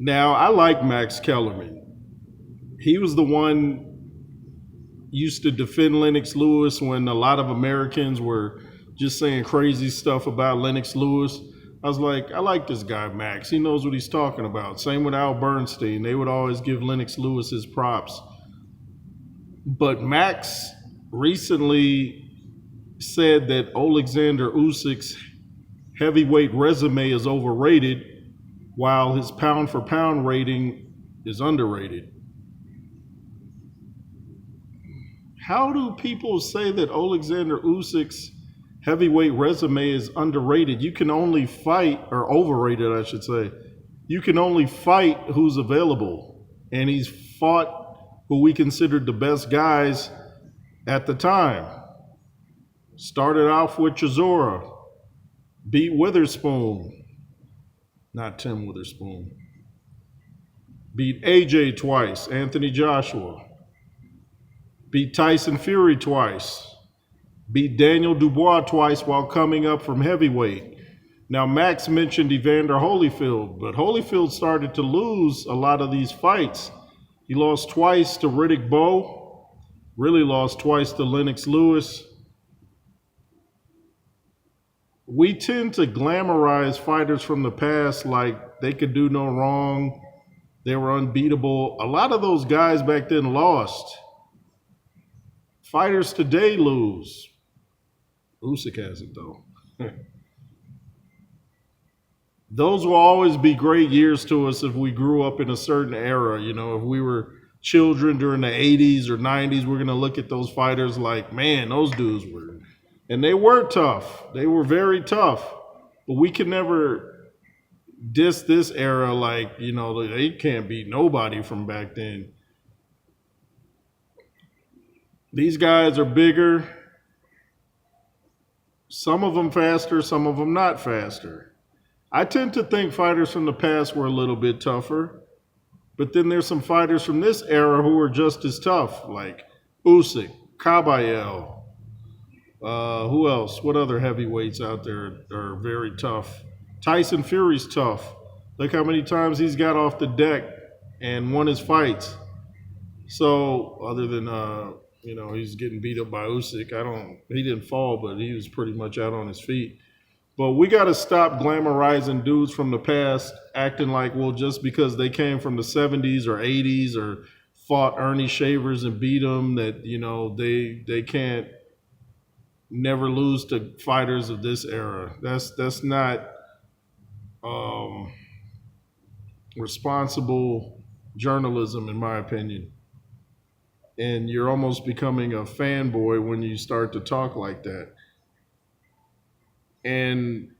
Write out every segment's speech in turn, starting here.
Now, I like Max Kellerman. He was the one used to defend Lennox Lewis when a lot of Americans were just saying crazy stuff about Lennox Lewis. I was like, I like this guy, Max. He knows what he's talking about. Same with Al Bernstein. They would always give Lennox Lewis his props. But Max recently said that Oleksandr Usyk's heavyweight resume is overrated while his pound for pound rating is underrated. How do people say that Oleksandr Usyk's heavyweight resume is underrated? You can only fight, or overrated, I should say. You can only fight who's available. And he's fought who we considered the best guys at the time. Started off with Chisora, beat Witherspoon, not Tim Witherspoon. Beat AJ twice, Anthony Joshua. Beat Tyson Fury twice. Beat Daniel Dubois twice while coming up from heavyweight. Now, Max mentioned Evander Holyfield, but Holyfield started to lose a lot of these fights. He lost twice to Riddick Bowe, really lost twice to Lennox Lewis. We tend to glamorize fighters from the past like they could do no wrong, they were unbeatable. A lot of those guys back then lost. Fighters today lose. Usyk hasn't, though. Those will always be great years to us if we grew up in a certain era. You know, if we were children during the 80s or 90s, we're going to look at those fighters like, man, those dudes were. And they were tough. They were very tough. But we can never diss this era like, you know, they can't beat nobody from back then. These guys are bigger. Some of them faster, some of them not faster. I tend to think fighters from the past were a little bit tougher, but then there's some fighters from this era who are just as tough, like Usyk, Kabayel. Who else? What other heavyweights out there are very tough? Tyson Fury's tough. Look how many times he's got off the deck and won his fights. So other than he's getting beat up by Usyk. He didn't fall, but he was pretty much out on his feet. But we got to stop glamorizing dudes from the past, acting like, well, just because they came from the 70s or 80s or fought Ernie Shavers and beat them, that, you know, they can't never lose to fighters of this era. That's not responsible journalism, in my opinion. And you're almost becoming a fanboy when you start to talk like that. And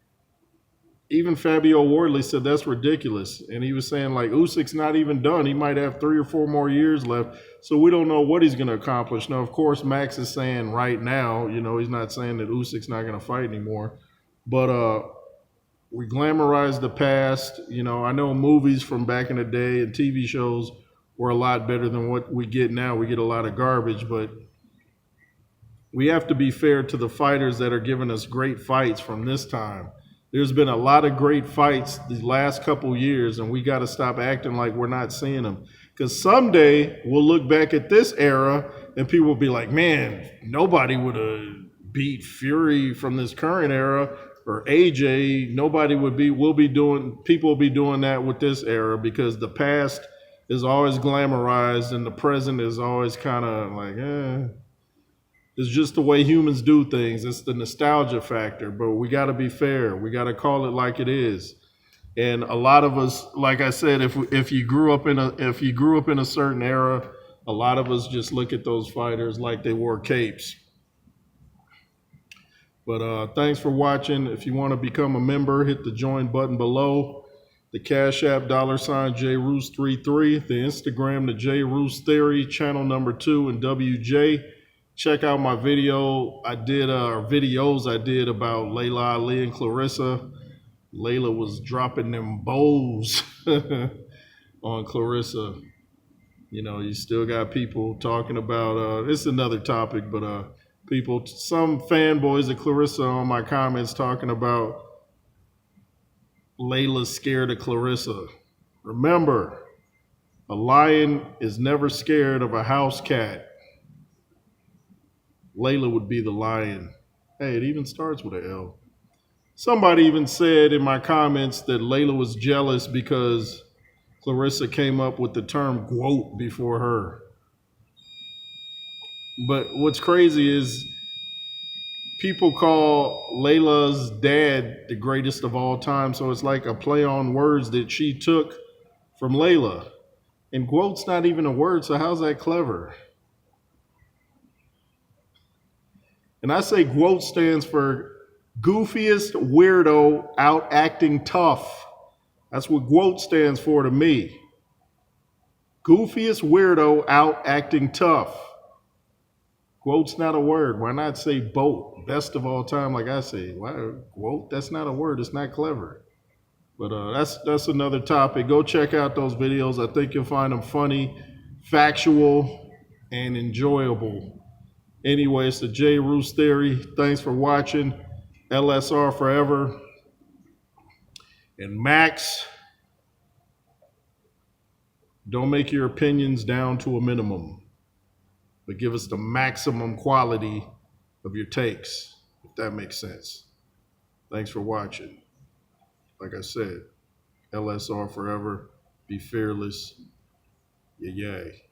even Fabio Wardley said that's ridiculous. And he was saying, like, Usyk's not even done. He might have 3 or 4 more years left. So we don't know what he's going to accomplish. Now, of course, Max is saying right now, you know, he's not saying that Usyk's not going to fight anymore. But we glamorize the past. You know, I know movies from back in the day and TV shows were a lot better than what we get now. We get a lot of garbage, but we have to be fair to the fighters that are giving us great fights from this time. There's been a lot of great fights the last couple years, and we got to stop acting like we're not seeing them. Because someday we'll look back at this era and people will be like, man, nobody would have beat Fury from this current era, or AJ. People will be doing that with this era, because the past is always glamorized and the present is always kind of like, It's just the way humans do things. It's the nostalgia factor, but we got to be fair. We got to call it like it is. And a lot of us, like I said, if you grew up in a certain era, a lot of us just look at those fighters like they wore capes. But thanks for watching. If you want to become a member, hit the join button below. The Cash App $JRoos33, the Instagram, the J Roos Theory, channel number 2, and WJ. Check out my videos I did about Layla Ali and Clarissa. Layla was dropping them bows on Clarissa. You know, you still got people talking about, it's another topic, but some fanboys of Clarissa on my comments talking about Layla's scared of Clarissa. Remember, a lion is never scared of a house cat. Layla would be the lion. Hey, it even starts with an L. Somebody even said in my comments that Layla was jealous because Clarissa came up with the term "quote" before her. But what's crazy is people call Layla's dad the greatest of all time, so it's like a play on words that she took from Layla. And quote's not even a word, so how's that clever? And I say quote stands for goofiest weirdo out acting tough. That's what quote stands for to me. Goofiest weirdo out acting tough. Quote's not a word. Why not say boat? Best of all time, like I say. Why quote? That's not a word. It's not clever. But that's another topic. Go check out those videos. I think you'll find them funny, factual, and enjoyable. Anyway, it's the J. Roos Theory. Thanks for watching. LSR forever. And Max, don't make your opinions down to a minimum, but give us the maximum quality of your takes, if that makes sense. Thanks for watching. Like I said, LSR forever. Be fearless. Yay.